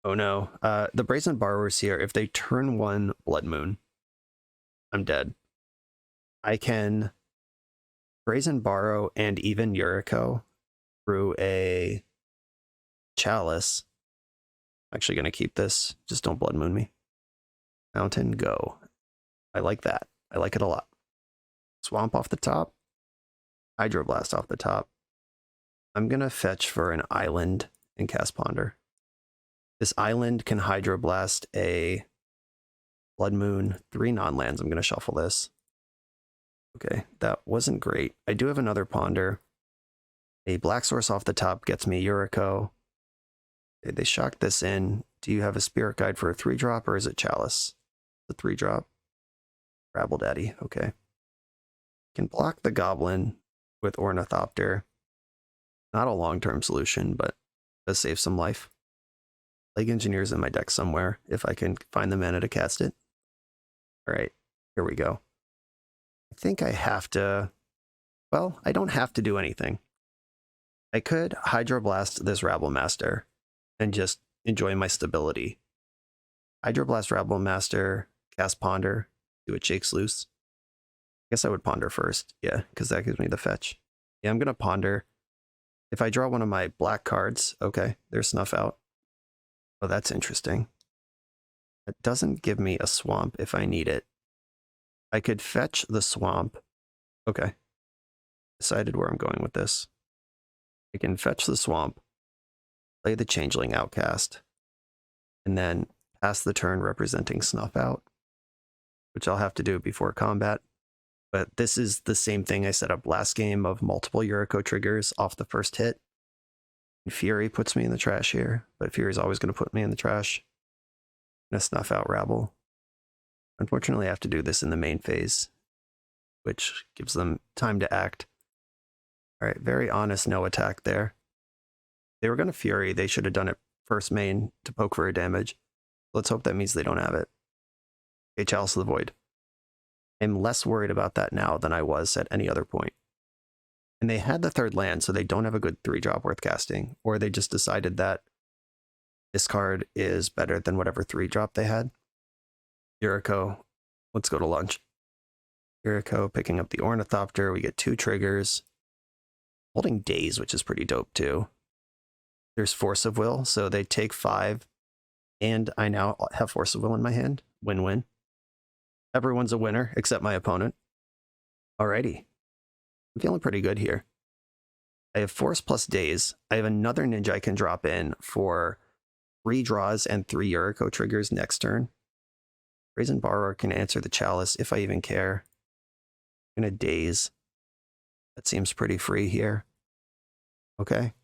Oh no. The Brazen Borrowers here, if they turn 1 Blood Moon, I'm dead. I can Brazen Borrow and even Yuriko through a Chalice. I'm actually going to keep this. Just don't Blood Moon me. Mountain, go. I like that. I like it a lot. Swamp off the top. Hydroblast off the top. I'm going to fetch for an island and cast Ponder. This island can Hydroblast a Blood Moon, 3 non-lands. I'm going to shuffle this. Okay, that wasn't great. I do have another Ponder. A Black Source off the top gets me Yuriko. Okay, they shocked this in. Do you have a Spirit Guide for a 3-drop, or is it Chalice? The 3-drop. Rabble Daddy, okay. Can block the Goblin with Ornithopter. Not a long-term solution, but does save some life. Plague Engineer's in my deck somewhere, if I can find the mana to cast it. Alright, here we go. I think I have to... Well, I don't have to do anything. I could Hydroblast this Rabble Master and just enjoy my stability. Hydroblast Rabble Master, cast Ponder, do a Shakes Loose. I guess I would Ponder first, yeah, because that gives me the fetch. Yeah, I'm going to Ponder. If I draw one of my black cards, okay, there's Snuff Out. Oh, that's interesting. It doesn't give me a swamp if I need it. I could fetch the swamp. Okay. Decided where I'm going with this. I can fetch the swamp, play the Changeling Outcast, and then pass the turn representing Snuff Out, which I'll have to do before combat. But this is the same thing I set up last game of multiple Yuriko triggers off the first hit. And Fury puts me in the trash here, but Fury's always going to put me in the trash. I'm going to Snuff Out Rabble. Unfortunately, I have to do this in the main phase, which gives them time to act. All right, very honest no attack there. They were going to Fury. They should have done it first main to poke for a damage. Let's hope that means they don't have it. Okay, Chalice of the Void. I'm less worried about that now than I was at any other point. And they had the third land, so they don't have a good 3-drop worth casting. Or they just decided that this card is better than whatever 3-drop they had. Yuriko, let's go to lunch. Yuriko picking up the Ornithopter. We get 2 triggers. Holding Daze, which is pretty dope too. There's Force of Will, so they take 5. And I now have Force of Will in my hand. Win-win. Everyone's a winner except my opponent. Alrighty. I'm feeling pretty good here. I have Force plus Daze. I have another ninja I can drop in for 3 draws and 3 Yuriko triggers next turn. Brazen Borrower can answer the Chalice if I even care. I'm gonna Daze. That seems pretty free here. Okay.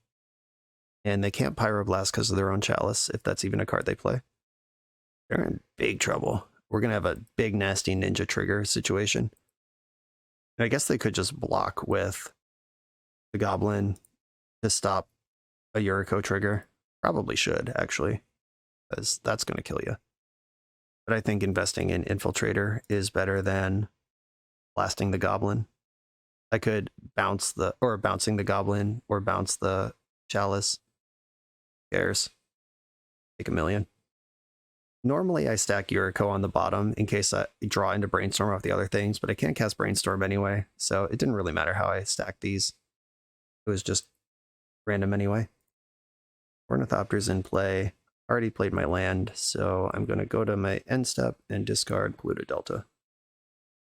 And they can't Pyroblast because of their own Chalice, if that's even a card they play. They're in big trouble. We're gonna have a big nasty ninja trigger situation. And I guess they could just block with the Goblin to stop a Yuriko trigger. Probably should, actually, because that's going to kill you. But I think investing in Infiltrator is better than blasting the Goblin. I could bouncing the Goblin or bounce the Chalice. Who cares? Take 1,000,000. Normally I stack Yuriko on the bottom in case I draw into Brainstorm off the other things, but I can't cast Brainstorm anyway, so it didn't really matter how I stacked these. It was just random anyway. Ornithopter's in play. Already played my land, so I'm going to go to my end step and discard Polluta Delta.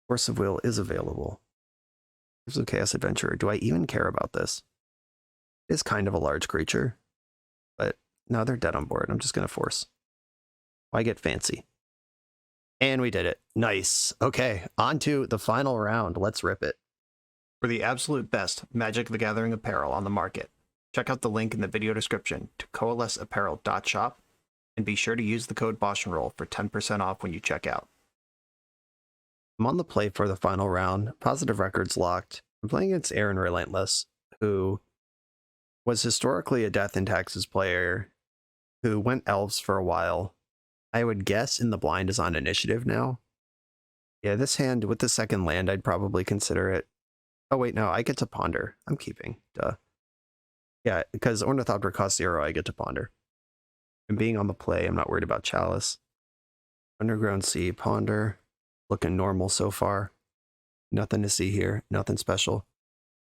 Force of Will is available. Here's a Chaos Adventurer. Do I even care about this? It is kind of a large creature, but no, they're dead on board. I'm just going to force. Why get fancy? And we did it. Nice. Okay, on to the final round. Let's rip it. For the absolute best Magic the Gathering apparel on the market, check out the link in the video description to coalesceapparel.shop and be sure to use the code BoshNRoll for 10% off when you check out. I'm on the play for the final round. Positive records locked. I'm playing against Aaron Relentless, who was historically a Death and Taxes player who went Elves for a while. I would guess in the blind is on initiative now. Yeah, this hand with the second land, I'd probably consider it. Oh wait, no, I get to ponder. I'm keeping. Duh. Yeah, because Ornithopter costs 0, I get to ponder. And being on the play, I'm not worried about Chalice. Underground Sea, ponder. Looking normal so far. Nothing to see here. Nothing special.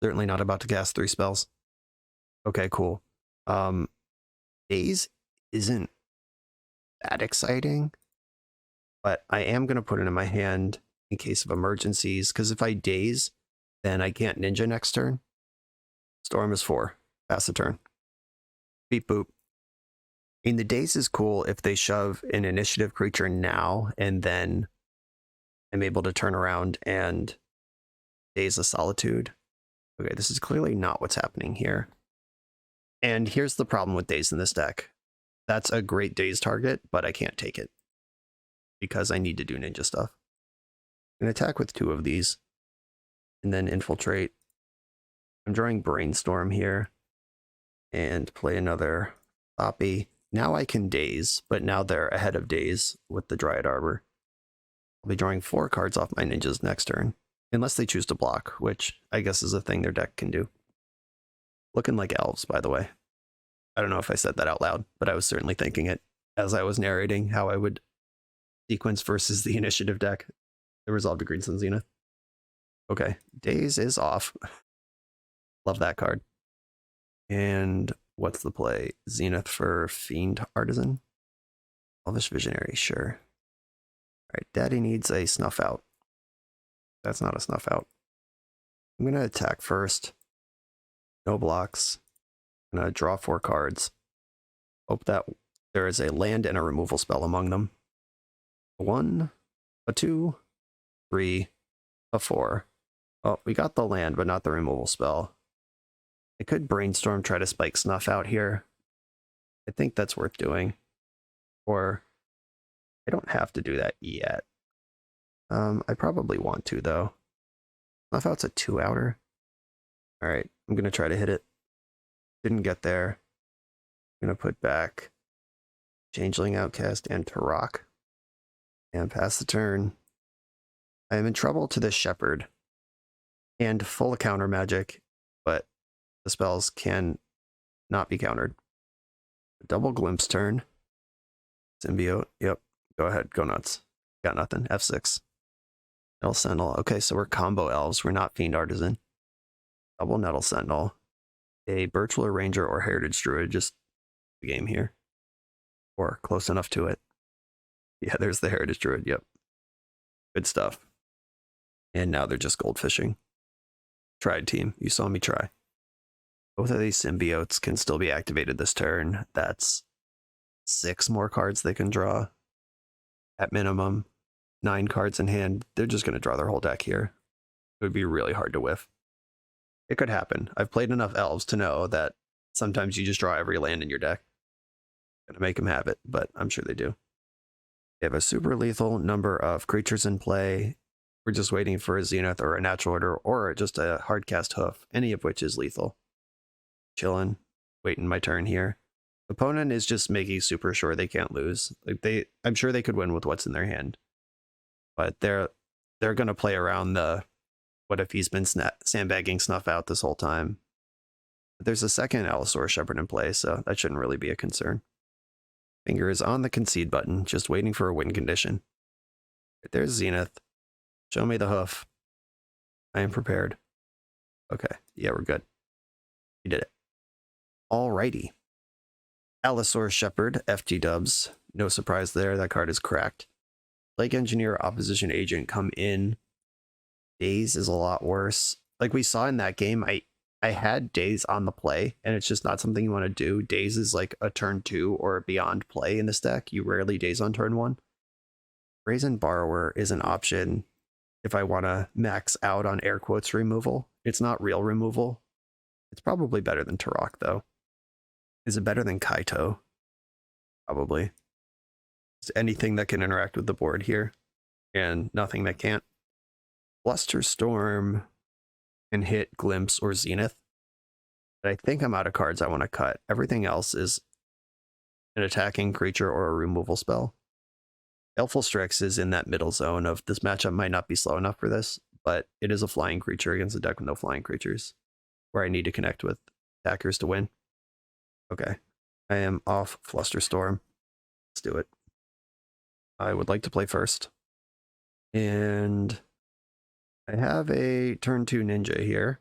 Certainly not about to cast 3 spells. Okay, cool. Daze isn't that exciting, but I am going to put it in my hand in case of emergencies, because if I Daze, then I can't ninja next turn. Storm is 4. Pass the turn. Beep boop. I mean, the Daze is cool if they shove an initiative creature now, and then I'm able to turn around and Daze a Solitude. Okay, this is clearly not what's happening here. And here's the problem with Daze in this deck. That's a great Daze target, but I can't take it because I need to do ninja stuff. I'm going to attack with 2 of these and then infiltrate. I'm drawing Brainstorm here and play another Floppy. Now I can Daze, but now they're ahead of Daze with the Dryad Arbor. I'll be drawing 4 cards off my ninjas next turn, unless they choose to block, which I guess is a thing their deck can do. Looking like Elves, by the way. I don't know if I said that out loud, but I was certainly thinking it as I was narrating how I would sequence versus the initiative deck. The Resolve to Greensun Zenith. Okay, Daze is off. Love that card. And what's the play? Zenith for Fiend Artisan? Elvish Visionary, sure. Alright, Daddy needs a Snuff Out. That's not a Snuff Out. I'm going to attack first. No blocks. I'm going to draw 4 cards. Hope that there is a land and a removal spell among them. A 1, a 2, 3, a 4. Oh, we got the land, but not the removal spell. I could Brainstorm, try to spike Snuff Out here. I think that's worth doing. Or I don't have to do that yet. I probably want to, though. Snuff Out's a 2-outer. Alright, I'm going to try to hit it. Didn't get there. I'm going to put back Changeling Outcast and Turok. And pass the turn. I am in trouble to this Shepherd. And full of counter magic, but The spells can not be countered. Double glimpse turn. Symbiote. Yep. Go ahead. Go nuts. Got nothing. F6. Nettle Sentinel. Okay, so we're combo elves. We're not Fiend Artisan. Double Nettle Sentinel. A Birchwood Ranger or Heritage Druid. Just the game here. Or close enough to it. Yeah, there's the Heritage Druid. Yep. Good stuff. And now they're just goldfishing. Tried team. You saw me try. Both of these symbiotes can still be activated this turn. That's 6 more cards they can draw. At minimum, 9 cards in hand. They're just going to draw their whole deck here. It would be really hard to whiff. It could happen. I've played enough elves to know that sometimes you just draw every land in your deck. Gonna make them have it, but I'm sure they do. They have a super lethal number of creatures in play. We're just waiting for a Zenith or a Natural Order or just a Hardcast Hoof, any of which is lethal. Chilling, waiting my turn here. Opponent is just making super sure they can't lose. Like I'm sure they could win with what's in their hand, but they're gonna play around the what if he's been sandbagging Snuff out this whole time. But there's a second Allosaurus Shepherd in play, so that shouldn't really be a concern. Finger is on the concede button, just waiting for a win condition. There's Zenith. Show me the hoof. I am prepared. Okay, yeah, we're good. We did it. Alrighty. Allosaurus Shepherd, FG dubs. No surprise there, that card is cracked. Lake Engineer, Opposition Agent come in. Daze is a lot worse. Like we saw in that game, I had Daze on the play, and it's just not something you want to do. Daze is like a turn 2 or beyond play in this deck. You rarely Daze on turn 1. Brazen Borrower is an option if I want to max out on air quotes removal. It's not real removal. It's probably better than Turok, though. Is it better than Kaito? Probably. Is anything that can interact with the board here, and nothing that can't. Flusterstorm can hit Glimpse or Zenith. But I think I'm out of cards I want to cut. Everything else is an attacking creature or a removal spell. Baleful Strix is in that middle zone of this matchup might not be slow enough for this, but it is a flying creature against a deck with no flying creatures, where I need to connect with attackers to win. Okay, I am off Flusterstorm. Let's do it. I would like to play first. And I have a turn 2 ninja here.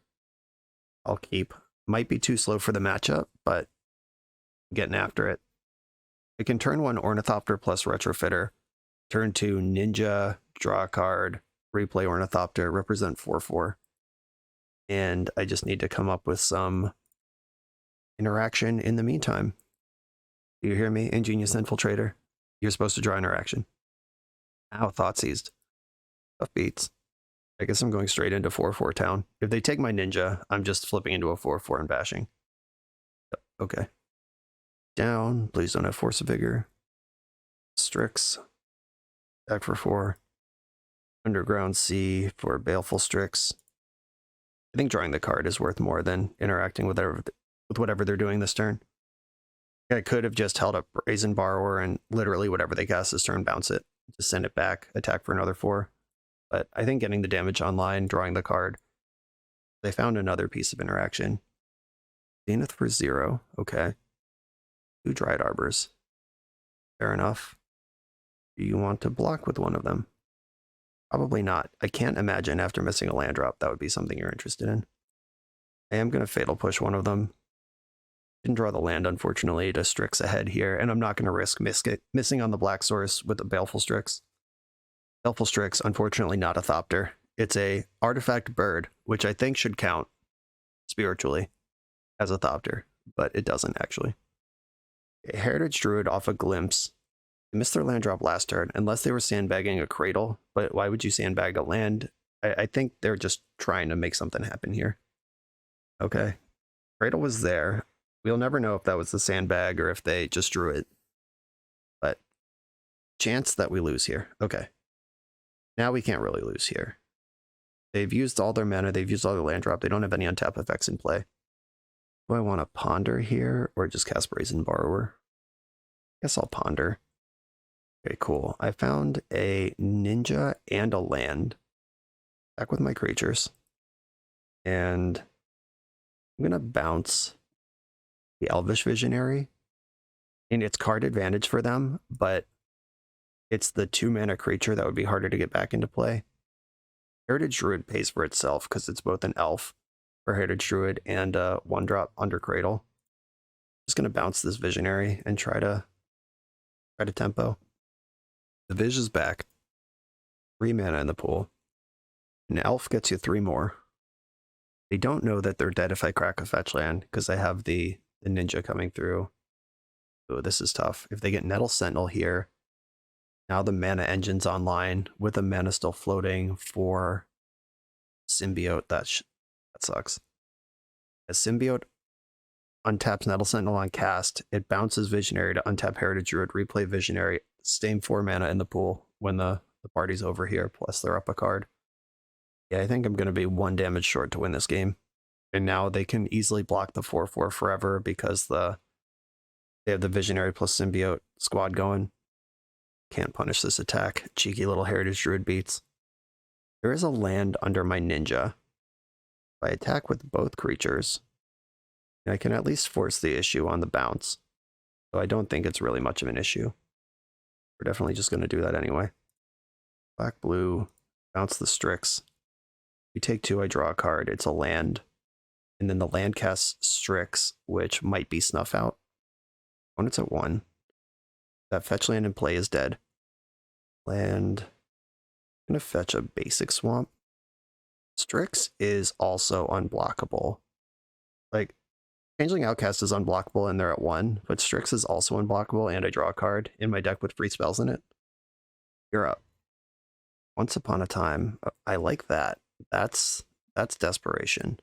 I'll keep. Might be too slow for the matchup, but I'm getting after it. I can turn 1 Ornithopter plus Retrofitter. Turn 2 ninja, draw a card, replay Ornithopter, represent 4/4. And I just need to come up with some interaction in the meantime. Do you hear me, Ingenious Infiltrator? You're supposed to draw interaction. Ow, thought seized. Tough beats. I guess I'm going straight into 4/4 town. If they take my ninja, I'm just flipping into a 4/4 and bashing. Yep, okay. Down. Please don't have Force of Vigor. Strix. Back for 4. Underground Sea for Baleful Strix. I think drawing the card is worth more than interacting with whatever they're doing this turn. I could have just held up Brazen Borrower and literally whatever they cast this turn, bounce it. Just send it back, attack for another 4. But I think getting the damage online, drawing the card. They found another piece of interaction. Zenith for 0. Okay. 2 Dryad Arbors. Fair enough. Do you want to block with one of them? Probably not. I can't imagine after missing a land drop that would be something you're interested in. I am going to Fatal Push one of them. Didn't draw the land, unfortunately, to Strix ahead here, and I'm not going to risk missing on the black source with the Baleful Strix. Baleful Strix, unfortunately not a Thopter. It's a artifact bird, which I think should count spiritually as a Thopter, but it doesn't actually. A Heritage Druid off a Glimpse. They missed their land drop last turn, unless they were sandbagging a Cradle, but why would you sandbag a land? I think they're just trying to make something happen here. Okay. Cradle was there. We'll never know if that was the sandbag or if they just drew it. But chance that we lose here. Okay. Now we can't really lose here. They've used all their mana. They've used all their land drop. They don't have any untap effects in play. Do I want to ponder here or just cast Brazen Borrower? I guess I'll ponder. Okay, cool. I found a ninja and a land. Back with my creatures. And I'm going to bounce the Elvish Visionary. And it's card advantage for them, but it's the 2-mana creature that would be harder to get back into play. Heritage Druid pays for itself because it's both an elf for Heritage Druid and a 1-drop under Cradle. Just going to bounce this Visionary and try to tempo. The Viz is back. 3 mana in the pool. An elf gets you 3 more. They don't know that they're dead if I crack a fetch land because I have the ninja coming through. Oh, this is tough. If they get Nettle Sentinel here, now the mana engine's online with the mana still floating for Symbiote. That sucks. As Symbiote untaps Nettle Sentinel on cast, it bounces Visionary to untap Heritage Druid, replay Visionary, same 4 mana in the pool when the party's over here, plus they're up a card. Yeah, I think I'm going to be 1 damage short to win this game. And now they can easily block the 4/4 forever because they have the Visionary plus Symbiote squad going. Can't punish this attack. Cheeky little Heritage Druid beats. There is a land under my ninja. If I attack with both creatures, I can at least force the issue on the bounce. So I don't think it's really much of an issue. We're definitely just going to do that anyway. Black, blue, bounce the Strix. You take 2, I draw a card. It's a land. And then the land casts Strix, which might be Snuff Out. When it's at 1. That fetch land in play is dead. Land. I'm going to fetch a basic swamp. Strix is also unblockable. Like, Changeling Outcast is unblockable and they're at 1, but Strix is also unblockable and I draw a card in my deck with free spells in it. You're up. Once Upon a Time. I like that. That's desperation.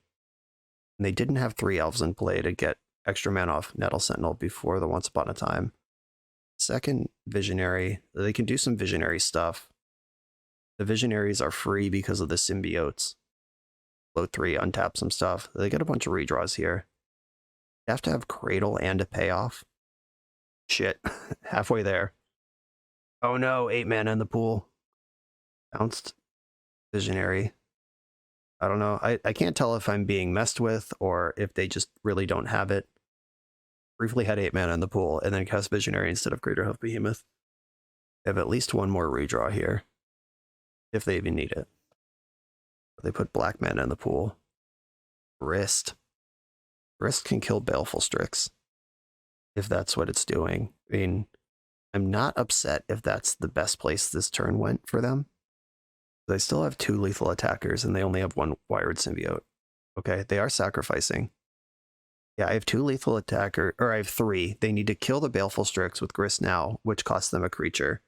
And they didn't have 3 elves in play to get extra mana off Nettle Sentinel before the Once Upon a Time. Second Visionary, they can do some Visionary stuff. The Visionaries are free because of the Symbiotes. Float 3, untap some stuff. They get a bunch of redraws here. You have to have Cradle and a payoff. Shit, halfway there. Oh no, 8 mana in the pool. Bounced Visionary. I don't know. I can't tell if I'm being messed with or if they just really don't have it. Briefly had 8 mana in the pool and then cast Visionary instead of Greater Hoof Behemoth. They have at least 1 more redraw here. If they even need it. They put black mana in the pool. Wrist. Wrist can kill Baleful Strix. If that's what it's doing. I mean, I'm not upset if that's the best place this turn went for them. They still have 2 lethal attackers and they only have 1 Wired Symbiote. Okay, they are sacrificing. Yeah, I have 2 lethal attacker, or I have 3. They need to kill the Baleful Strix with Grist now, which costs them a creature.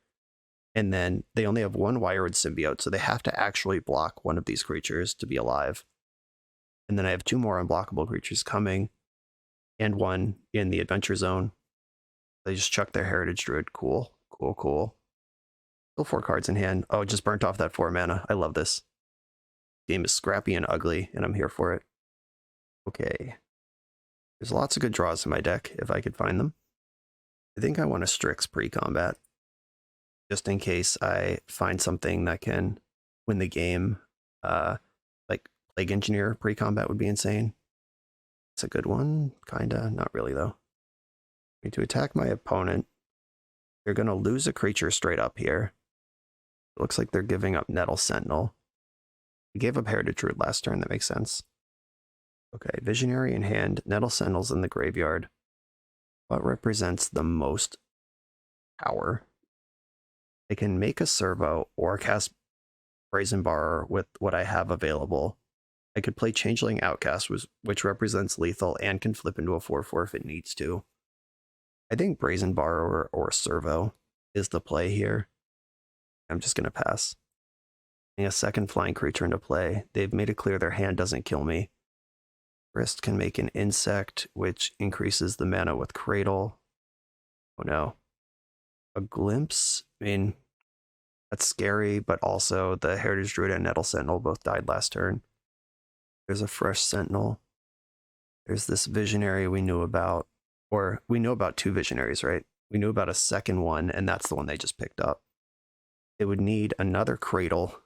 And then they only have 1 Wired Symbiote, so they have to actually block one of these creatures to be alive. And then I have 2 more unblockable creatures coming, and 1 in the Adventure Zone. They just chuck their Heritage Druid. Cool, cool, cool. Still 4 cards in hand. Oh, it just burnt off that 4 mana. I love this. Game is scrappy and ugly, and I'm here for it. Okay. There's lots of good draws in my deck, if I could find them. I think I want a Strix pre-combat. Just in case I find something that can win the game. Like Plague Engineer pre-combat would be insane. It's a good one. Kinda. Not really, though. I need to attack my opponent. They're going to lose a creature straight up here. It looks like they're giving up Nettle Sentinel. We gave up Heritage Druid last turn. That makes sense. Okay, Visionary in hand. Nettle Sentinel's in the graveyard. What represents the most power? I can make a servo or cast Brazen Borrower with what I have available. I could play Changeling Outcast, which represents lethal and can flip into a 4/4 if it needs to. I think Brazen Borrower or Servo is the play here. I'm just going to pass. Getting a second flying creature into play. They've made it clear their hand doesn't kill me. Wrist can make an insect, which increases the mana with Cradle. Oh no. A Glimpse? I mean, that's scary, but also the Heritage Druid and Nettle Sentinel both died last turn. There's a fresh Sentinel. There's this Visionary we knew about. Or we know about 2 Visionaries, right? We knew about a second one, and that's the one they just picked up. It would need another Cradle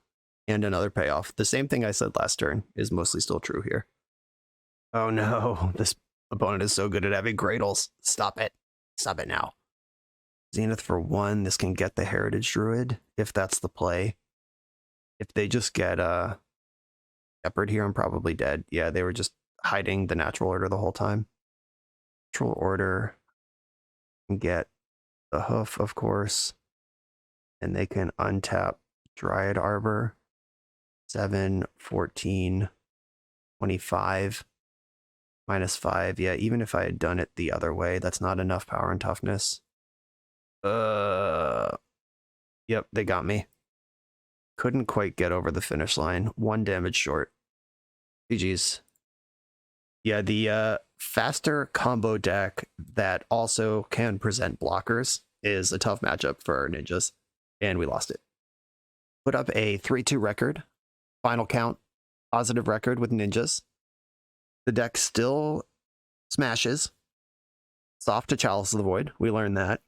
and another payoff. The same thing I said last turn is mostly still true here. Oh no, this opponent is so good at having cradles. Stop it. Stop it now. Zenith for 1. This can get the Heritage Druid, if that's the play. If they just get Shepherd here, I'm probably dead. Yeah, they were just hiding the natural order the whole time. Natural order can get the hoof, of course. And they can untap Dryad Arbor. 7, 14, 25. -5. Yeah, even if I had done it the other way, that's not enough power and toughness. Yep, they got me. Couldn't quite get over the finish line. 1 damage short. GG's. Yeah, the faster combo deck that also can present blockers is a tough matchup for our ninjas, and we lost it. Put up a 3-2 record. Final count, positive record with ninjas. The deck still smashes. Soft to Chalice of the Void. We learned that.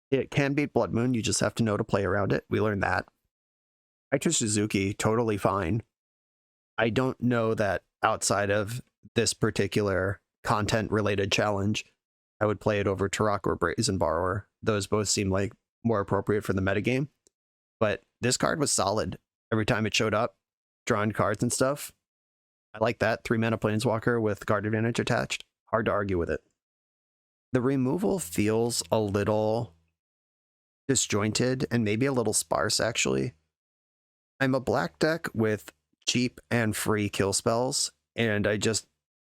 It can beat Blood Moon. You just have to know to play around it. We learned that. Hydra Suzuki, totally fine. I don't know that outside of this particular content-related challenge, I would play it over Turok or Brazen Borrower. Those both seem like more appropriate for the metagame. But this card was solid. Every time it showed up, drawing cards and stuff. I like that. 3-mana Planeswalker with card advantage attached. Hard to argue with it. The removal feels a little disjointed and maybe a little sparse, actually. I'm a black deck with cheap and free kill spells, and I just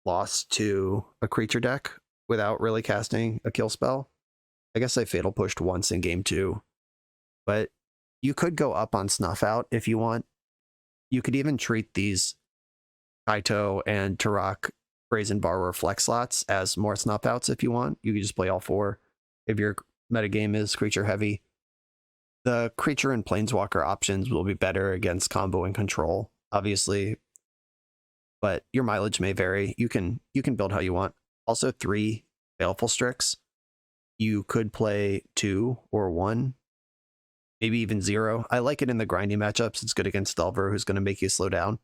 lost to a creature deck without really casting a kill spell. I guess I fatal pushed once in game 2, but you could go up on Snuff Out if you want. You could even treat these Kaito and Turok Brazen Borrower flex slots as more Snuff Outs if you want. You could just play all 4 if your metagame is creature heavy. The creature and planeswalker options will be better against combo and control, obviously, but your mileage may vary. You can build how you want. Also, 3 Baleful Strix. You could play 2 or 1, maybe even 0. I like it in the grindy matchups. It's good against Delver, who's going to make you slow down.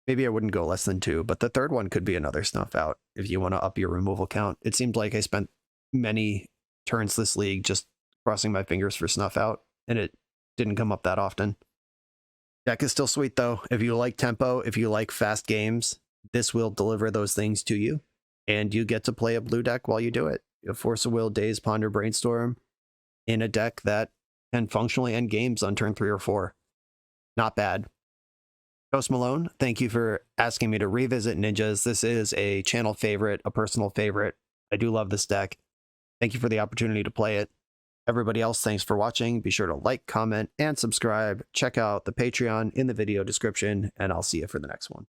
Maybe I wouldn't go less than 2, but the third one could be another Snuff Out if you want to up your removal count. It seemed like I spent many turns this league just crossing my fingers for Snuff Out, and it didn't come up that often. Deck is still sweet, though. If you like tempo, if you like fast games, this will deliver those things to you, and you get to play a blue deck while you do it. You have Force of Will, Daze, Ponder, Brainstorm in a deck that can functionally end games on turn 3 or 4. Not bad. Ghost Malone, thank you for asking me to revisit Ninjas. This is a channel favorite, a personal favorite. I do love this deck. Thank you for the opportunity to play it. Everybody else, thanks for watching. Be sure to like, comment, and subscribe. Check out the Patreon in the video description, and I'll see you for the next one.